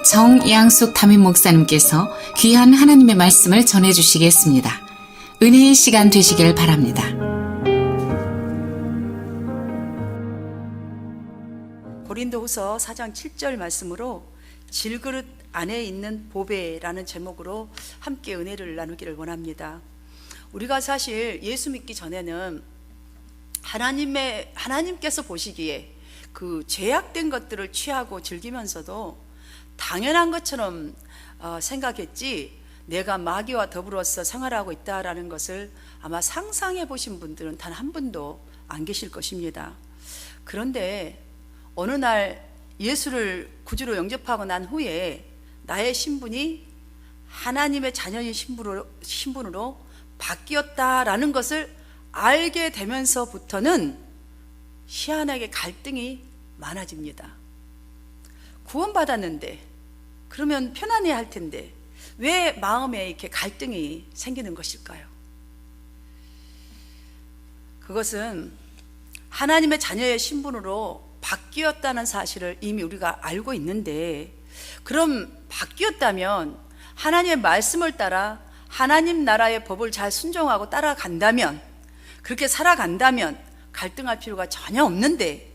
정양숙 담임 목사님께서 귀한 하나님의 말씀을 전해주시겠습니다. 은혜의 시간 되시길 바랍니다. 고린도후서 4장 7절 말씀으로 질그릇 안에 있는 보배라는 제목으로 함께 은혜를 나누기를 원합니다. 우리가 사실 예수 믿기 전에는 하나님께서 보시기에 그 죄악된 것들을 취하고 즐기면서도 당연한 것처럼 생각했지, 내가 마귀와 더불어서 생활하고 있다라는 것을 아마 상상해 보신 분들은 단 한 분도 안 계실 것입니다. 그런데 어느 날 예수를 구주로 영접하고 난 후에 나의 신분이 하나님의 자녀인 신분으로 바뀌었다라는 것을 알게 되면서부터는 희한하게 갈등이 많아집니다. 구원받았는데, 그러면 편안해야 할 텐데 왜 마음에 이렇게 갈등이 생기는 것일까요? 그것은 하나님의 자녀의 신분으로 바뀌었다는 사실을 이미 우리가 알고 있는데, 그럼 바뀌었다면 하나님의 말씀을 따라 하나님 나라의 법을 잘 순종하고 따라간다면, 그렇게 살아간다면 갈등할 필요가 전혀 없는데,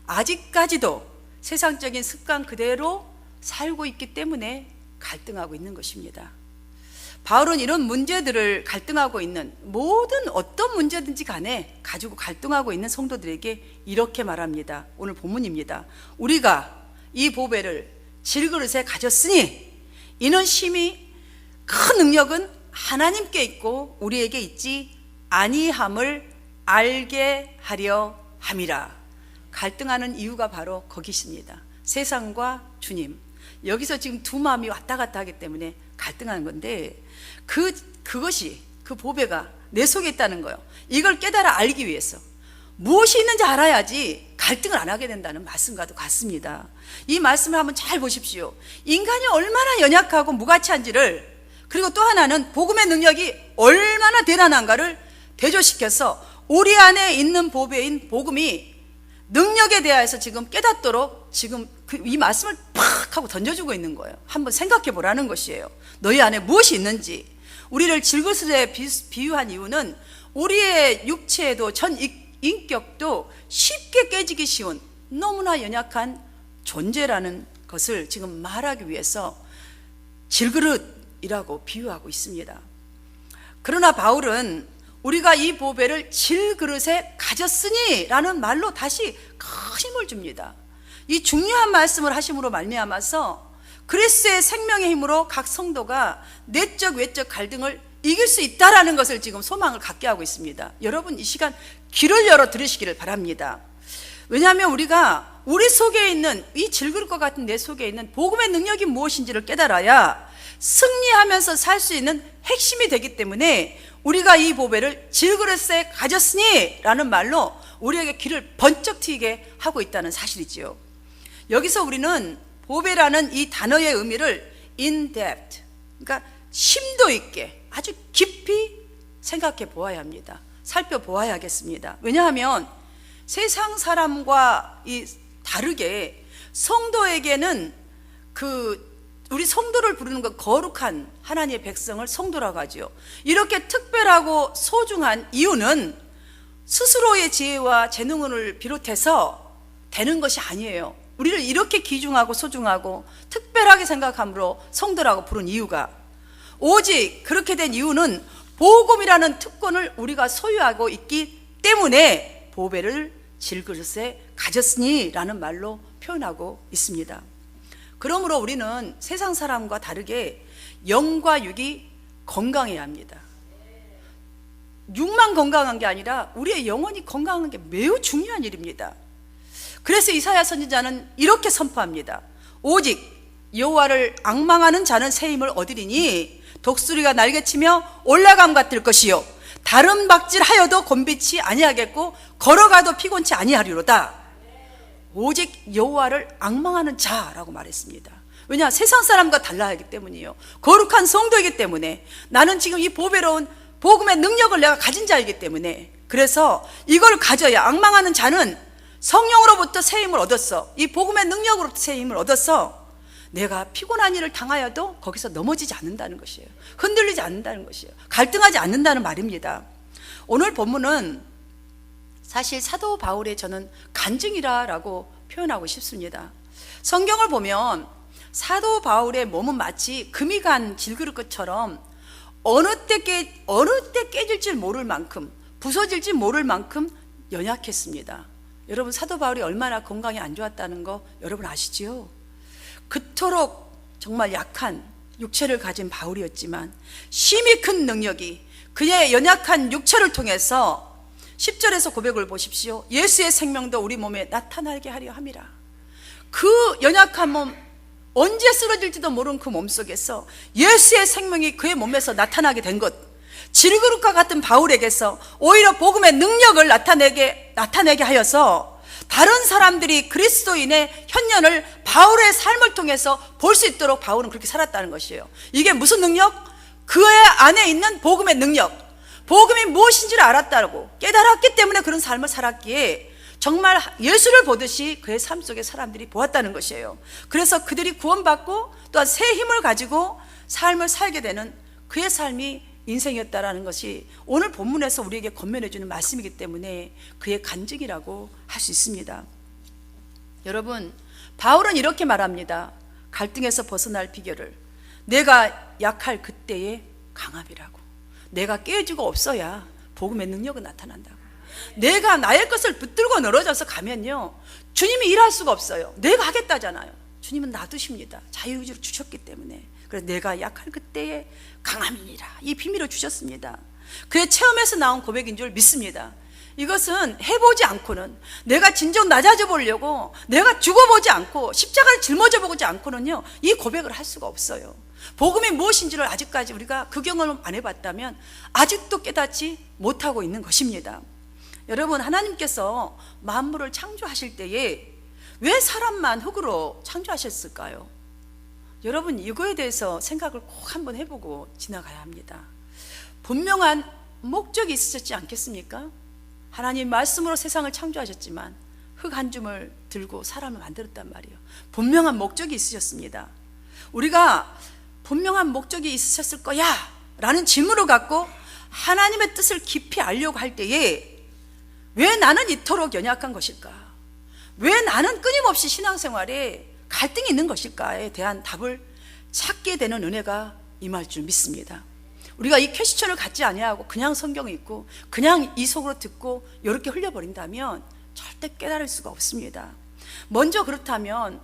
아직까지도 세상적인 습관 그대로 살고 있기 때문에 갈등하고 있는 것입니다. 바울은 이런 문제들을 갈등하고 있는, 모든 어떤 문제든지 간에 가지고 갈등하고 있는 성도들에게 이렇게 말합니다. 오늘 본문입니다. 우리가 이 보배를 질그릇에 가졌으니 이는 심히 큰 능력은 하나님께 있고 우리에게 있지 아니함을 알게 하려 함이라. 갈등하는 이유가 바로 거기 있습니다. 세상과 주님. 여기서 지금 두 마음이 왔다 갔다 하기 때문에 갈등하는 건데, 그것이, 그 보배가 내 속에 있다는 거예요. 이걸 깨달아 알기 위해서 무엇이 있는지 알아야지 갈등을 안 하게 된다는 말씀과도 같습니다. 이 말씀을 한번 잘 보십시오. 인간이 얼마나 연약하고 무가치한지를, 그리고 또 하나는 복음의 능력이 얼마나 대단한가를 대조시켜서 우리 안에 있는 보배인 복음이 능력에 대하여서 지금 깨닫도록 지금 이 말씀을 팍 하고 던져주고 있는 거예요. 한번 생각해 보라는 것이에요. 너희 안에 무엇이 있는지. 우리를 질그릇에 비유한 이유는 우리의 육체에도 전 인격도 쉽게 깨지기 쉬운 너무나 연약한 존재라는 것을 지금 말하기 위해서 질그릇이라고 비유하고 있습니다. 그러나 바울은 우리가 이 보배를 질그릇에 가졌으니 라는 말로 다시 큰 힘을 줍니다. 이 중요한 말씀을 하심으로 말미암아서 그리스도의 생명의 힘으로 각 성도가 내적 외적 갈등을 이길 수 있다라는 것을 지금 소망을 갖게 하고 있습니다. 여러분, 이 시간 귀를 열어 들으시기를 바랍니다. 왜냐하면 우리가 우리 속에 있는 이 질그릇과 같은 내 속에 있는 복음의 능력이 무엇인지를 깨달아야 승리하면서 살 수 있는 핵심이 되기 때문에 우리가 이 보배를 질그릇에 가졌으니 라는 말로 우리에게 귀를 번쩍 트이게 하고 있다는 사실이지요. 여기서 우리는 보배라는 이 단어의 의미를 in depth, 그러니까 심도 있게 아주 깊이 생각해 보아야 합니다. 살펴보아야 하겠습니다. 왜냐하면 세상 사람과 다르게 성도에게는 우리 성도를 부르는 것, 거룩한 하나님의 백성을 성도라고 하죠. 이렇게 특별하고 소중한 이유는 스스로의 지혜와 재능을 비롯해서 되는 것이 아니에요. 우리를 이렇게 귀중하고 소중하고 특별하게 생각함으로 성도라고 부른 이유가, 오직 그렇게 된 이유는 복음이라는 특권을 우리가 소유하고 있기 때문에 보배를 질그릇에 가졌으니 라는 말로 표현하고 있습니다. 그러므로 우리는 세상 사람과 다르게 영과 육이 건강해야 합니다. 육만 건강한 게 아니라 우리의 영혼이 건강한 게 매우 중요한 일입니다. 그래서 이사야 선지자는 이렇게 선포합니다. 오직 여호와를 앙망하는 자는 새 힘을 얻으리니 독수리가 날개치며 올라감 같을 것이요 다른 박질하여도 곤비치 아니하겠고 걸어가도 피곤치 아니하리로다. 오직 여호와를 앙망하는 자라고 말했습니다. 왜냐? 세상 사람과 달라야 하기 때문이에요. 거룩한 성도이기 때문에, 나는 지금 이 보배로운 복음의 능력을 내가 가진 자이기 때문에, 그래서 이걸 가져야, 앙망하는 자는 성령으로부터 새 힘을 얻었어. 이 복음의 능력으로부터 새 힘을 얻었어. 내가 피곤한 일을 당하여도 거기서 넘어지지 않는다는 것이에요. 흔들리지 않는다는 것이에요. 갈등하지 않는다는 말입니다. 오늘 본문은 사실 사도 바울의 저는 간증이라고 표현하고 싶습니다. 성경을 보면 사도 바울의 몸은 마치 금이 간 질그릇처럼 어느 때 깨질지 모를 만큼, 부서질지 모를 만큼 연약했습니다. 여러분, 사도 바울이 얼마나 건강이 안 좋았다는 거 여러분 아시지요? 그토록 정말 약한 육체를 가진 바울이었지만 심히 큰 능력이 그의 연약한 육체를 통해서 10절에서 고백을 보십시오. 예수의 생명도 우리 몸에 나타나게 하려 함이라. 그 연약한 몸, 언제 쓰러질지도 모르는 그 몸속에서 예수의 생명이 그의 몸에서 나타나게 된 것, 질그릇과 같은 바울에게서 오히려 복음의 능력을 나타내게 하여서 다른 사람들이 그리스도인의 현년을 바울의 삶을 통해서 볼 수 있도록 바울은 그렇게 살았다는 것이에요. 이게 무슨 능력? 그의 안에 있는 복음의 능력, 복음이 무엇인지를 알았다고 깨달았기 때문에 그런 삶을 살았기에 정말 예수를 보듯이 그의 삶 속에 사람들이 보았다는 것이에요. 그래서 그들이 구원받고 또한 새 힘을 가지고 삶을 살게 되는 그의 삶이 인생이었다라는 것이 오늘 본문에서 우리에게 권면해 주는 말씀이기 때문에 그의 간증이라고 할 수 있습니다. 여러분, 바울은 이렇게 말합니다. 갈등에서 벗어날 비결을, 내가 약할 그때의 강함이라고. 내가 깨지고 없어야 복음의 능력은 나타난다고. 내가 나의 것을 붙들고 늘어져서 가면요, 주님이 일할 수가 없어요. 내가 하겠다잖아요. 주님은 놔두십니다. 자유의지를 주셨기 때문에. 그래서 내가 약할 그때의 강함이니라, 이 비밀을 주셨습니다. 그의 체험에서 나온 고백인 줄 믿습니다. 이것은 해보지 않고는, 내가 진정 낮아져 보려고 내가 죽어보지 않고 십자가를 짊어져 보지 않고는요, 이 고백을 할 수가 없어요. 복음이 무엇인지를 아직까지 우리가 그 경험을 안 해봤다면 아직도 깨닫지 못하고 있는 것입니다. 여러분, 하나님께서 만물을 창조하실 때에 왜 사람만 흙으로 창조하셨을까요? 여러분, 이거에 대해서 생각을 꼭 한번 해보고 지나가야 합니다. 분명한 목적이 있으셨지 않겠습니까? 하나님 말씀으로 세상을 창조하셨지만 흙 한 줌을 들고 사람을 만들었단 말이에요. 분명한 목적이 있으셨습니다. 우리가 분명한 목적이 있으셨을 거야 라는 질문을 갖고 하나님의 뜻을 깊이 알려고 할 때에 왜 나는 이토록 연약한 것일까? 왜 나는 끊임없이 신앙생활에 갈등이 있는 것일까에 대한 답을 찾게 되는 은혜가 임할 줄 믿습니다. 우리가 이 퀘스천을 갖지 아니하고 그냥 성경을 읽고 그냥 이 속으로 듣고 이렇게 흘려버린다면 절대 깨달을 수가 없습니다. 먼저 그렇다면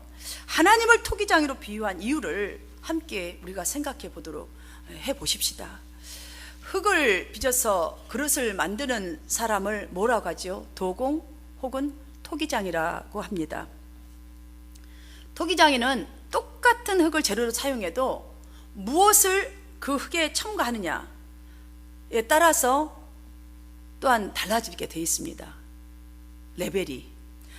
하나님을 토기장이로 비유한 이유를 함께 우리가 생각해 보도록 해보십시다. 흙을 빚어서 그릇을 만드는 사람을 뭐라고 하죠? 도공 혹은 토기장이라고 합니다. 토기장이는 똑같은 흙을 재료로 사용해도 무엇을 그 흙에 첨가하느냐에 따라서 또한 달라지게 되어 있습니다. 레벨이.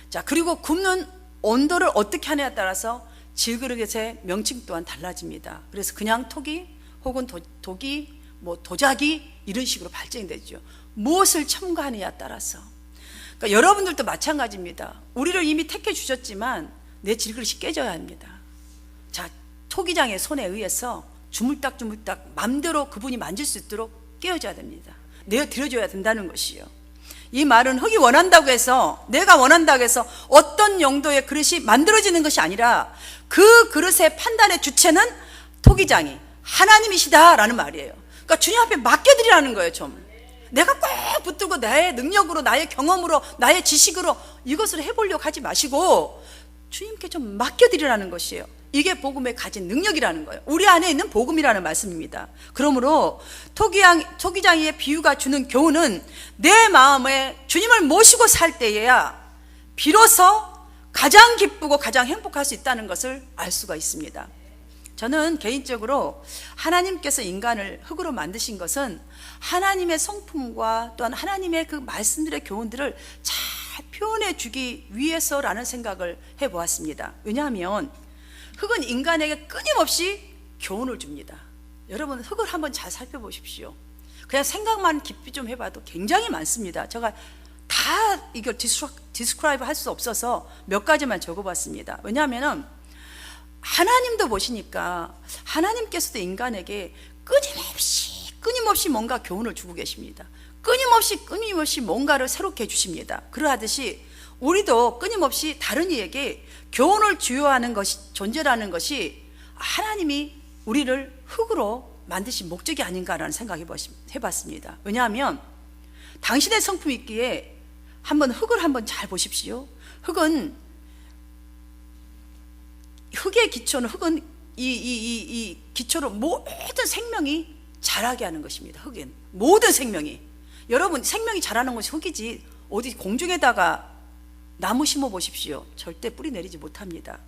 자, 그리고 굽는 온도를 어떻게 하느냐에 따라서 질그릇의 명칭 또한 달라집니다. 그래서 그냥 토기 혹은 도기, 도자기 이런 식으로 발전이 되죠. 무엇을 첨가하느냐에 따라서. 그러니까 여러분들도 마찬가지입니다. 우리를 이미 택해 주셨지만 내 질그릇이 깨져야 합니다. 자, 토기장의 손에 의해서 주물딱주물딱 맘대로 그분이 만질 수 있도록 깨어져야 됩니다. 내어드려줘야 된다는 것이요. 이 말은 흙이 원한다고 해서, 내가 원한다고 해서 어떤 용도의 그릇이 만들어지는 것이 아니라 그 그릇의 판단의 주체는 토기장이 하나님이시다라는 말이에요. 그러니까 주님 앞에 맡겨드리라는 거예요. 좀 내가 꼭 붙들고 나의 능력으로, 나의 경험으로, 나의 지식으로 이것을 해보려고 하지 마시고 주님께 좀 맡겨드리라는 것이에요. 이게 복음에 가진 능력이라는 거예요. 우리 안에 있는 복음이라는 말씀입니다. 그러므로 토기장이의 비유가 주는 교훈은 내 마음에 주님을 모시고 살 때에야 비로소 가장 기쁘고 가장 행복할 수 있다는 것을 알 수가 있습니다. 저는 개인적으로 하나님께서 인간을 흙으로 만드신 것은 하나님의 성품과 또한 하나님의 그 말씀들의 교훈들을 잘 표현해 주기 위해서라는 생각을 해보았습니다. 왜냐하면 흙은 인간에게 끊임없이 교훈을 줍니다. 여러분, 흙을 한번 잘 살펴보십시오. 그냥 생각만 깊이 좀 해봐도 굉장히 많습니다. 제가 다 이걸 디스크라이브 할 수 없어서 몇 가지만 적어봤습니다. 왜냐하면 하나님도 보시니까 하나님께서도 인간에게 끊임없이 뭔가 교훈을 주고 계십니다. 끊임없이 뭔가를 새롭게 해주십니다. 그러하듯이 우리도 끊임없이 다른 이에게 교훈을 주요하는 것이, 존재라는 것이 하나님이 우리를 흙으로 만드신 목적이 아닌가라는 생각을 해봤습니다. 왜냐하면 당신의 성품 있기에 흙을 한번 잘 보십시오. 흙의 기초는 이 기초로 모든 생명이 자라게 하는 것입니다. 흙은 모든 생명이, 여러분 생명이 자라는 것이 흙이지 어디 공중에다가 나무 심어 보십시오. 절대 뿌리 내리지 못합니다.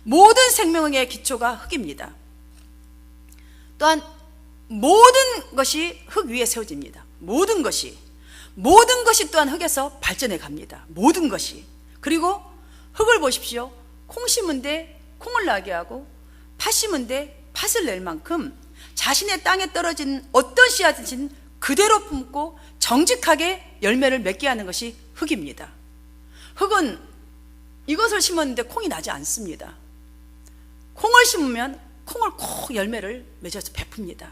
모든 생명의 기초가 흙입니다. 또한 모든 것이 흙 위에 세워집니다. 모든 것이 또한 흙에서 발전해 갑니다. 모든 것이. 그리고 흙을 보십시오. 콩 심은데 콩을 나게 하고 팥 심은데 팥을 낼 만큼 자신의 땅에 떨어진 어떤 씨앗이든 그대로 품고 정직하게 열매를 맺게 하는 것이 흙입니다. 흙은 이것을 심었는데 콩이 나지 않습니다. 콩을 심으면 콩을 콕 열매를 맺어서 베풉니다.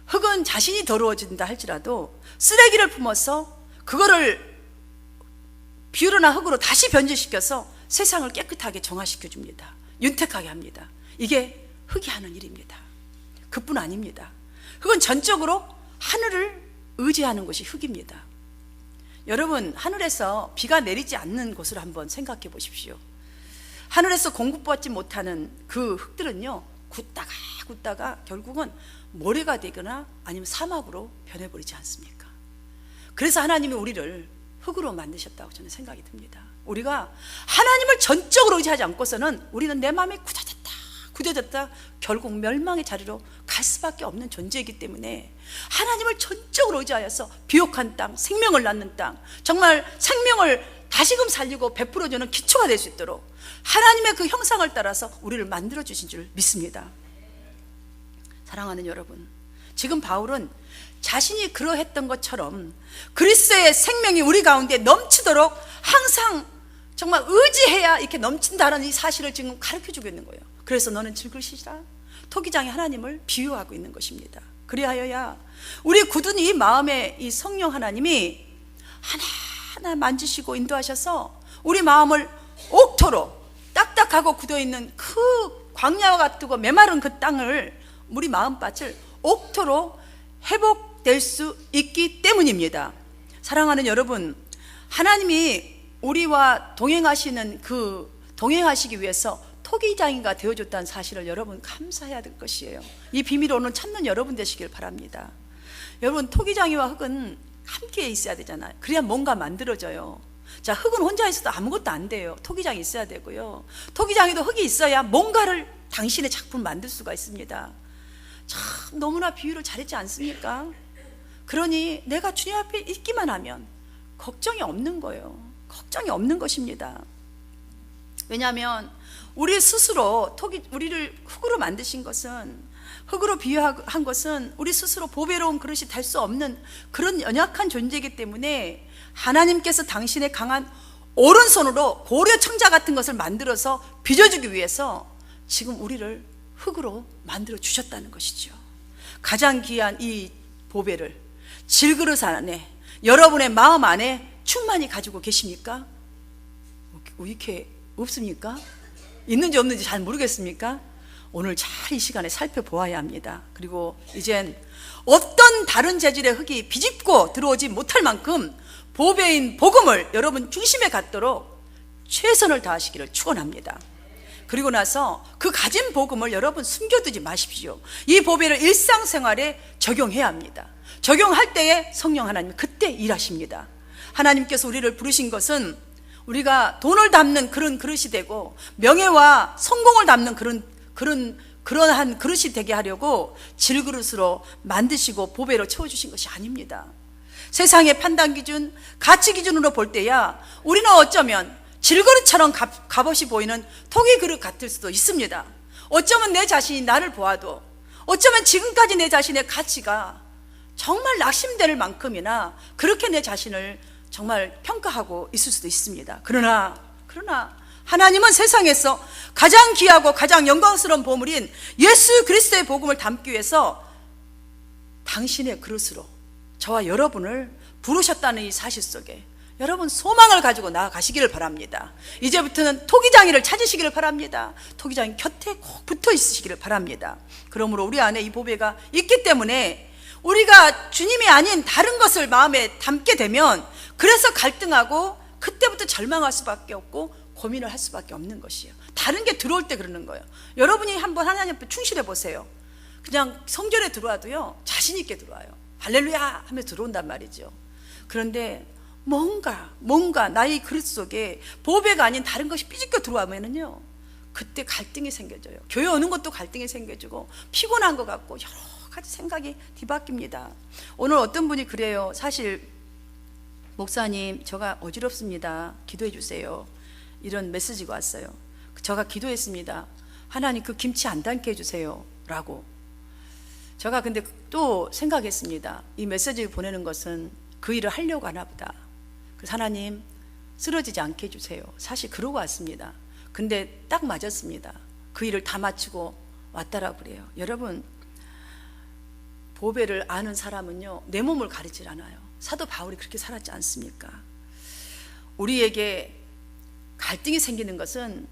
흙은 자신이 더러워진다 할지라도 쓰레기를 품어서 그거를 비우러나 흙으로 다시 변질시켜서 세상을 깨끗하게 정화시켜 줍니다. 윤택하게 합니다. 이게 흙이 하는 일입니다. 그뿐 아닙니다. 흙은 전적으로 하늘을 의지하는 것이 흙입니다. 여러분, 하늘에서 비가 내리지 않는 곳을 한번 생각해 보십시오. 하늘에서 공급받지 못하는 그 흙들은요, 굳다가 결국은 모래가 되거나 아니면 사막으로 변해버리지 않습니까? 그래서 하나님이 우리를 흙으로 만드셨다고 저는 생각이 듭니다. 우리가 하나님을 전적으로 의지하지 않고서는 우리는 내 마음에 굳어졌다 결국 멸망의 자리로 갈 수밖에 없는 존재이기 때문에 하나님을 전적으로 의지하여서 비옥한 땅, 생명을 낳는 땅, 정말 생명을 다시금 살리고 베풀어주는 기초가 될 수 있도록 하나님의 그 형상을 따라서 우리를 만들어 주신 줄 믿습니다. 사랑하는 여러분, 지금 바울은 자신이 그러했던 것처럼 그리스도의 생명이 우리 가운데 넘치도록 항상 정말 의지해야 이렇게 넘친다는 이 사실을 지금 가르쳐주고 있는 거예요. 그래서 너는 즐거시라, 토기장의 하나님을 비유하고 있는 것입니다. 그리하여야 우리 굳은 이 마음에 이 성령 하나님이 하나하나 만지시고 인도하셔서 우리 마음을 옥토로 딱딱하고 굳어있는 그 광야와 같고 메마른 그 땅을, 우리 마음밭을 옥토로 회복될 수 있기 때문입니다. 사랑하는 여러분, 하나님이 우리와 동행하시기 위해서 토기장이가 되어줬다는 사실을 여러분 감사해야 될 것이에요. 이 비밀을 오늘 찾는 여러분 되시길 바랍니다. 여러분, 토기장이와 흙은 함께 있어야 되잖아요. 그래야 뭔가 만들어져요. 자, 흙은 혼자 있어도 아무것도 안 돼요. 토기장이 있어야 되고요. 토기장에도 흙이 있어야 뭔가를 당신의 작품을 만들 수가 있습니다. 참 너무나 비유를 잘했지 않습니까? 그러니 내가 주님 앞에 있기만 하면 걱정이 없는 거예요. 걱정이 없는 것입니다. 왜냐하면 우리 스스로 우리를 흙으로 만드신 것은, 흙으로 비유한 것은 우리 스스로 보배로운 그릇이 될 수 없는 그런 연약한 존재이기 때문에 하나님께서 당신의 강한 오른손으로 고려 청자 같은 것을 만들어서 빚어주기 위해서 지금 우리를 흙으로 만들어 주셨다는 것이죠. 가장 귀한 이 보배를 질그릇 안에, 여러분의 마음 안에 충만히 가지고 계십니까? 왜 이렇게 없습니까? 있는지 없는지 잘 모르겠습니까? 오늘 잘 이 시간에 살펴보아야 합니다. 그리고 이젠 어떤 다른 재질의 흙이 비집고 들어오지 못할 만큼 보배인 복음을 여러분 중심에 갖도록 최선을 다하시기를 축원합니다. 그리고 나서 그 가진 복음을 여러분 숨겨두지 마십시오. 이 보배를 일상생활에 적용해야 합니다. 적용할 때에 성령 하나님 그때 일하십니다. 하나님께서 우리를 부르신 것은 우리가 돈을 담는 그런 그릇이 되고 명예와 성공을 담는 그러한 그릇이 되게 하려고 질그릇으로 만드시고 보배로 채워주신 것이 아닙니다. 세상의 판단 기준, 가치 기준으로 볼 때야 우리는 어쩌면 질그릇처럼 값없이 보이는 토기 그릇 같을 수도 있습니다. 어쩌면 내 자신이 나를 보아도, 어쩌면 지금까지 내 자신의 가치가 정말 낙심될 만큼이나 그렇게 내 자신을 정말 평가하고 있을 수도 있습니다. 그러나 하나님은 세상에서 가장 귀하고 가장 영광스러운 보물인 예수 그리스도의 복음을 담기 위해서 당신의 그릇으로 저와 여러분을 부르셨다는 이 사실 속에 여러분 소망을 가지고 나아가시기를 바랍니다. 이제부터는 토기장이를 찾으시기를 바랍니다. 토기장이 곁에 꼭 붙어 있으시기를 바랍니다. 그러므로 우리 안에 이 보배가 있기 때문에 우리가 주님이 아닌 다른 것을 마음에 담게 되면 그래서 갈등하고 그때부터 절망할 수밖에 없고 고민을 할 수밖에 없는 것이에요. 다른 게 들어올 때 그러는 거예요. 여러분이 한번 하나님 앞에 충실해 보세요. 그냥 성전에 들어와도요 자신 있게 들어와요. 할렐루야 하면서 들어온단 말이죠. 그런데 뭔가 나의 그릇 속에 보배가 아닌 다른 것이 삐집겨 들어오면은요 그때 갈등이 생겨져요. 교회 오는 것도 갈등이 생겨지고 피곤한 것 같고 여러 가지 생각이 뒤바뀝니다. 오늘 어떤 분이 그래요. 사실 목사님 제가 어지럽습니다. 기도해 주세요. 이런 메시지가 왔어요. 제가 기도했습니다. 하나님 그 김치 안 담게 해주세요 라고. 제가 근데 또 생각했습니다. 이 메시지를 보내는 것은 그 일을 하려고 하나 보다. 그래서 하나님 쓰러지지 않게 해주세요. 사실 그러고 왔습니다. 근데 딱 맞았습니다. 그 일을 다 마치고 왔다라고 그래요. 여러분 보배를 아는 사람은요 내 몸을 가리질 않아요. 사도 바울이 그렇게 살았지 않습니까? 우리에게 갈등이 생기는 것은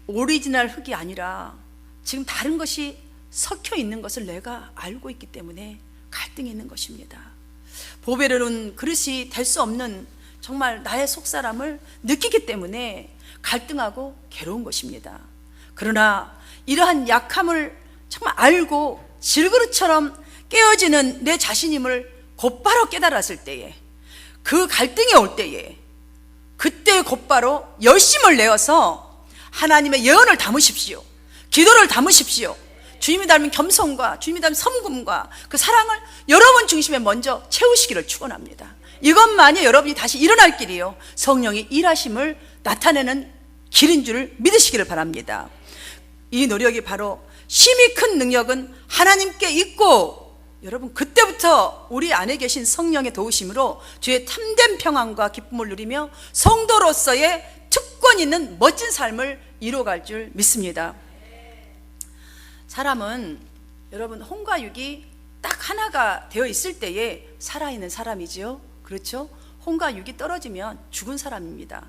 오리지널 흙이 아니라 지금 다른 것이 섞여 있는 것을 내가 알고 있기 때문에 갈등이 있는 것입니다. 보배로는 그릇이 될 수 없는 정말 나의 속사람을 느끼기 때문에 갈등하고 괴로운 것입니다. 그러나 이러한 약함을 정말 알고 질그릇처럼 깨어지는 내 자신임을 곧바로 깨달았을 때에 그 갈등이 올 때에 그때 곧바로 열심을 내어서 하나님의 예언을 담으십시오. 기도를 담으십시오. 주님이 닮은 겸손과 주님이 닮은 섬김과 그 사랑을 여러분 중심에 먼저 채우시기를 축원합니다. 이것만이 여러분이 다시 일어날 길이요 성령이 일하심을 나타내는 길인 줄 믿으시기를 바랍니다. 이 노력이 바로 심히 큰 능력은 하나님께 있고 여러분 그때부터 우리 안에 계신 성령의 도우심으로 주의 참된 평안과 기쁨을 누리며 성도로서의 특권 있는 멋진 삶을 이루어갈 줄 믿습니다. 사람은 여러분 혼과 육이 딱 하나가 되어 있을 때에 살아있는 사람이지요. 그렇죠? 혼과 육이 떨어지면 죽은 사람입니다.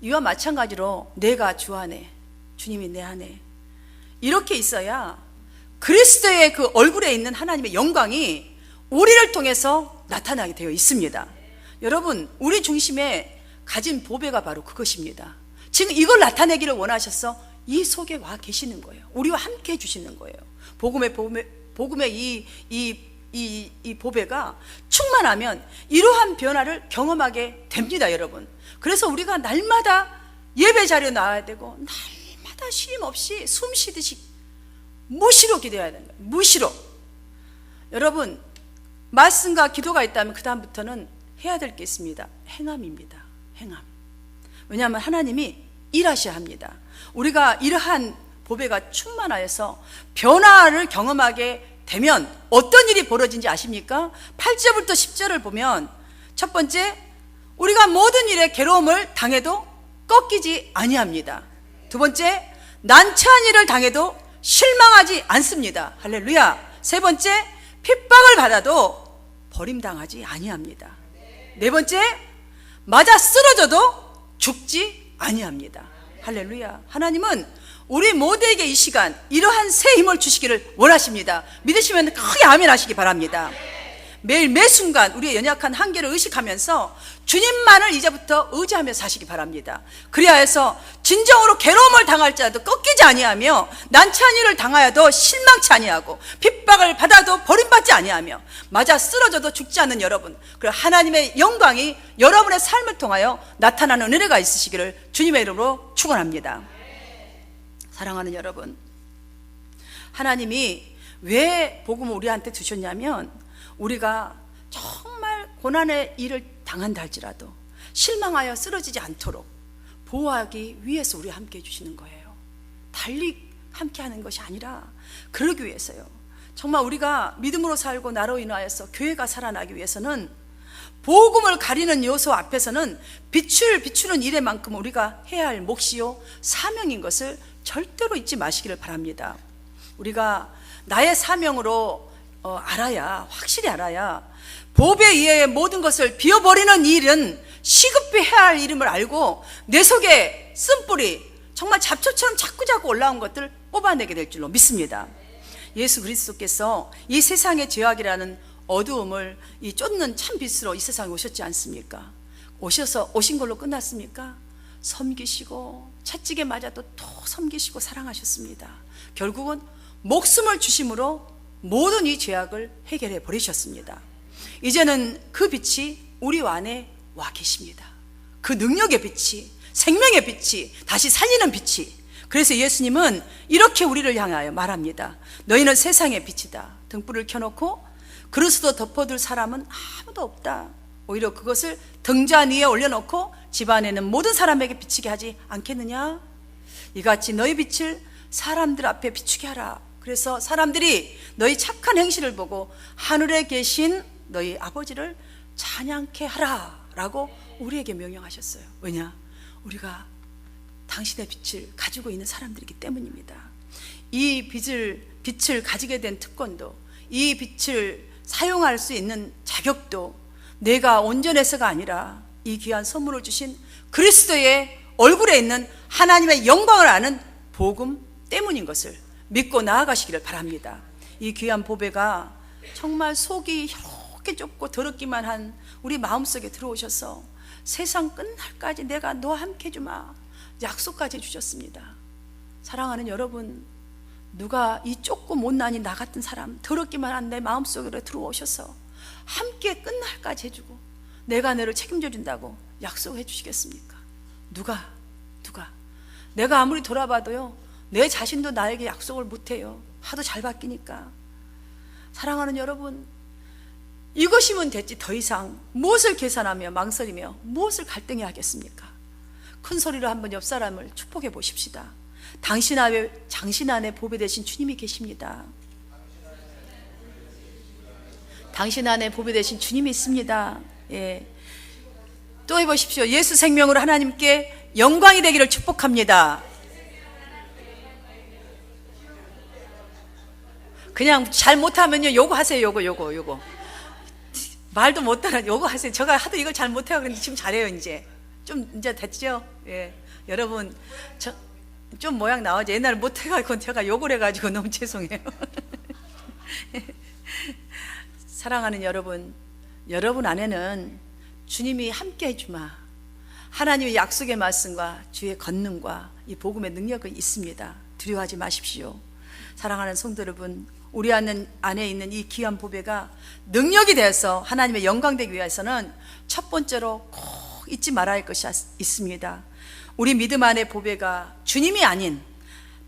이와 마찬가지로 내가 주 안에 주님이 내 안에 이렇게 있어야 그리스도의 그 얼굴에 있는 하나님의 영광이 우리를 통해서 나타나게 되어 있습니다. 여러분 우리 중심에 가진 보배가 바로 그것입니다. 지금 이걸 나타내기를 원하셔서 이 속에 와 계시는 거예요. 우리와 함께 해주시는 거예요. 복음의 이 보배가 충만하면 이러한 변화를 경험하게 됩니다, 여러분. 그래서 우리가 날마다 예배 자리에 나와야 되고 날마다 쉼 없이 숨 쉬듯이 무시로 기도해야 되는 거예요. 무시로. 여러분 말씀과 기도가 있다면 그 다음부터는 해야 될 게 있습니다. 행함입니다. 행함. 왜냐하면 하나님이 일하셔야 합니다. 우리가 이러한 보배가 충만하여서 변화를 경험하게 되면 어떤 일이 벌어진지 아십니까? 8절부터 10절을 보면 첫 번째, 우리가 모든 일에 괴로움을 당해도 꺾이지 아니합니다. 두 번째, 난처한 일을 당해도 실망하지 않습니다. 할렐루야. 세 번째, 핍박을 받아도 버림당하지 아니합니다. 네 번째, 맞아 쓰러져도 죽지 아니합니다. 할렐루야. 하나님은 우리 모두에게 이 시간 이러한 새 힘을 주시기를 원하십니다. 믿으시면 크게 아멘 하시기 바랍니다. 매일 매 순간 우리의 연약한 한계를 의식하면서 주님만을 이제부터 의지하며 사시기 바랍니다. 그리하여 해서 진정으로 괴로움을 당할지라도 꺾이지 아니하며 난처한 일을 당하여도 실망치 아니하고 핍박을 받아도 버림받지 아니하며 맞아 쓰러져도 죽지 않는 여러분, 그리고 하나님의 영광이 여러분의 삶을 통하여 나타나는 은혜가 있으시기를 주님의 이름으로 축원합니다. 사랑하는 여러분, 하나님이 왜 복음을 우리한테 주셨냐면 우리가 정말 고난의 일을 당한다 할지라도 실망하여 쓰러지지 않도록 보호하기 위해서 우리와 함께 해주시는 거예요. 달리 함께 하는 것이 아니라 그러기 위해서요. 정말 우리가 믿음으로 살고 나로 인하여서 교회가 살아나기 위해서는 복음을 가리는 요소 앞에서는 비추는 일에만큼 우리가 해야 할 몫이요 사명인 것을 절대로 잊지 마시기를 바랍니다. 우리가 나의 사명으로 확실히 알아야 보배 이외의 모든 것을 비워버리는 일은 시급히 해야 할 일임을 알고 내 속에 쓴뿌리 정말 잡초처럼 자꾸자꾸 올라온 것들 뽑아내게 될 줄로 믿습니다. 예수 그리스도께서 이 세상의 죄악이라는 어두움을 이 쫓는 참 빛으로 이 세상에 오셨지 않습니까? 오신 걸로 끝났습니까? 섬기시고 채찍에 맞아도 또 섬기시고 사랑하셨습니다. 결국은 목숨을 주심으로 모든 이 죄악을 해결해 버리셨습니다. 이제는 그 빛이 우리 안에 와 계십니다. 그 능력의 빛이, 생명의 빛이, 다시 살리는 빛이. 그래서 예수님은 이렇게 우리를 향하여 말합니다. 너희는 세상의 빛이다. 등불을 켜놓고 그릇으로 덮어둘 사람은 아무도 없다. 오히려 그것을 등잔 위에 올려놓고 집안에는 모든 사람에게 비치게 하지 않겠느냐? 이같이 너희 빛을 사람들 앞에 비추게 하라. 그래서 사람들이 너희 착한 행실을 보고 하늘에 계신 너희 아버지를 찬양케 하라 라고 우리에게 명령하셨어요. 왜냐? 우리가 당신의 빛을 가지고 있는 사람들이기 때문입니다. 이 빛을 가지게 된 특권도, 이 빛을 사용할 수 있는 자격도 내가 온전해서가 아니라 이 귀한 선물을 주신 그리스도의 얼굴에 있는 하나님의 영광을 아는 복음 때문인 것을 믿고 나아가시기를 바랍니다. 이 귀한 보배가 정말 속이 이렇게 좁고 더럽기만 한 우리 마음속에 들어오셔서 세상 끝날까지 내가 너와 함께 주마 약속까지 해주셨습니다. 사랑하는 여러분, 누가 이 좁고 못난이 나 같은 사람, 더럽기만 한 내 마음속으로 들어오셔서 함께 끝날까지 해주고 내가 너를 책임져 준다고 약속해 주시겠습니까? 누가? 내가 아무리 돌아봐도요, 내 자신도 나에게 약속을 못해요. 하도 잘 바뀌니까. 사랑하는 여러분, 이것이면 됐지 더 이상 무엇을 계산하며 망설이며 무엇을 갈등해야 하겠습니까? 큰 소리로 한번 옆 사람을 축복해 보십시다. 당신 안에 보배 되신 주님이 계십니다. 당신 안에 보배 되신 주님이 있습니다. 예. 또 해보십시오. 예수 생명으로 하나님께 영광이 되기를 축복합니다. 그냥 잘 못하면요, 요거 하세요. 요거 말도 못 따라 요거 하세요. 제가 하도 이걸 잘 못해요. 그런데 지금 잘해요. 이제 됐죠? 예. 여러분, 좀 모양 나오죠. 옛날에 못해가지고 제가 욕을 해가지고 너무 죄송해요. 사랑하는 여러분, 여러분 안에는 주님이 함께 해주마, 하나님의 약속의 말씀과 주의 권능과 이 복음의 능력이 있습니다. 두려워하지 마십시오. 사랑하는 성도 여러분, 우리 안에 있는 이 귀한 보배가 능력이 되어서 하나님의 영광 되기 위해서는 첫 번째로 꼭 잊지 말아야 할 것이 있습니다. 우리 믿음 안의 보배가 주님이 아닌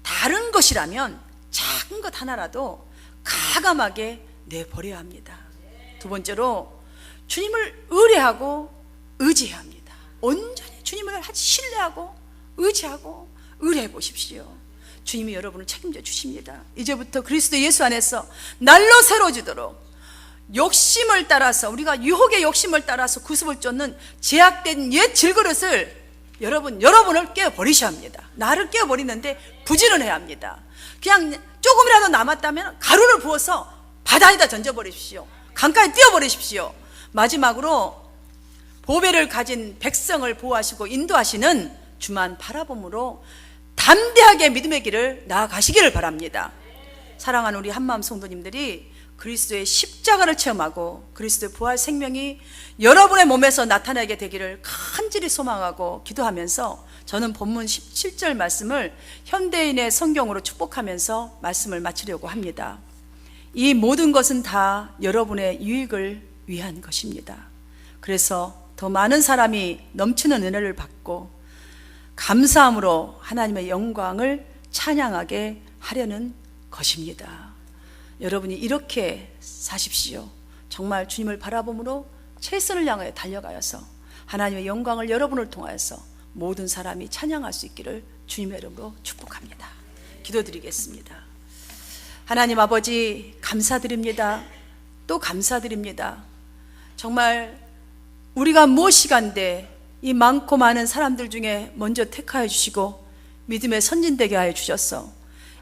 다른 것이라면 작은 것 하나라도 가감하게 내버려야 합니다. 두 번째로 주님을 의뢰하고 의지해야 합니다. 온전히 주님을 신뢰하고 의지하고 의뢰해 보십시오. 주님이 여러분을 책임져 주십니다. 이제부터 그리스도 예수 안에서 날로 새로워지도록 욕심을 따라서, 우리가 유혹의 욕심을 따라서 구습을 쫓는 제약된 옛 질그릇을 여러분을 깨어버리셔야 합니다. 나를 깨어버리는데 부지런해야 합니다. 그냥 조금이라도 남았다면 가루를 부어서 바다에다 던져버리십시오. 강가에 띄워버리십시오. 마지막으로 보배를 가진 백성을 보호하시고 인도하시는 주만 바라봄으로 담대하게 믿음의 길을 나아가시기를 바랍니다. 사랑하는 우리 한마음 성도님들이 그리스도의 십자가를 체험하고 그리스도의 부활 생명이 여러분의 몸에서 나타나게 되기를 간절히 소망하고 기도하면서 저는 본문 17절 말씀을 현대인의 성경으로 축복하면서 말씀을 마치려고 합니다. 이 모든 것은 다 여러분의 유익을 위한 것입니다. 그래서 더 많은 사람이 넘치는 은혜를 받고 감사함으로 하나님의 영광을 찬양하게 하려는 것입니다. 여러분이 이렇게 사십시오. 정말 주님을 바라봄으로 최선을 향하여 달려가여서 하나님의 영광을 여러분을 통하여서 모든 사람이 찬양할 수 있기를 주님의 이름으로 축복합니다. 기도드리겠습니다. 하나님 아버지, 감사드립니다. 또 감사드립니다. 정말 우리가 무엇이간데 이 많고 많은 사람들 중에 먼저 택하여 주시고 믿음의 선진 되게 하여 주셨어.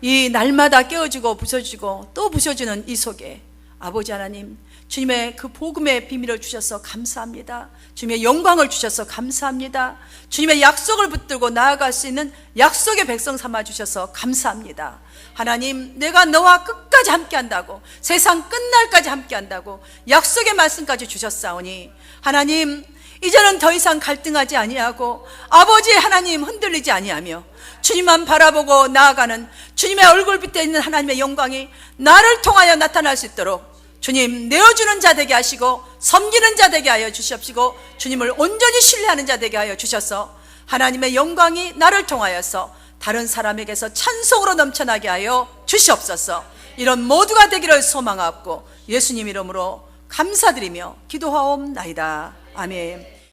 이 날마다 깨어지고 부서지고 또 부서지는 이 속에 아버지 하나님, 주님의 그 복음의 비밀을 주셔서 감사합니다. 주님의 영광을 주셔서 감사합니다. 주님의 약속을 붙들고 나아갈 수 있는 약속의 백성 삼아 주셔서 감사합니다. 하나님, 내가 너와 끝까지 함께 한다고, 세상 끝날까지 함께 한다고 약속의 말씀까지 주셨사오니 하나님, 이제는 더 이상 갈등하지 아니하고 아버지 하나님 흔들리지 아니하며 주님만 바라보고 나아가는 주님의 얼굴 빛에 있는 하나님의 영광이 나를 통하여 나타날 수 있도록 주님 내어주는 자 되게 하시고 섬기는 자 되게 하여 주시옵시고 주님을 온전히 신뢰하는 자 되게 하여 주셔서 하나님의 영광이 나를 통하여서 다른 사람에게서 찬송으로 넘쳐나게 하여 주시옵소서. 이런 모두가 되기를 소망하옵고 예수님 이름으로 감사드리며 기도하옵나이다. 아멘.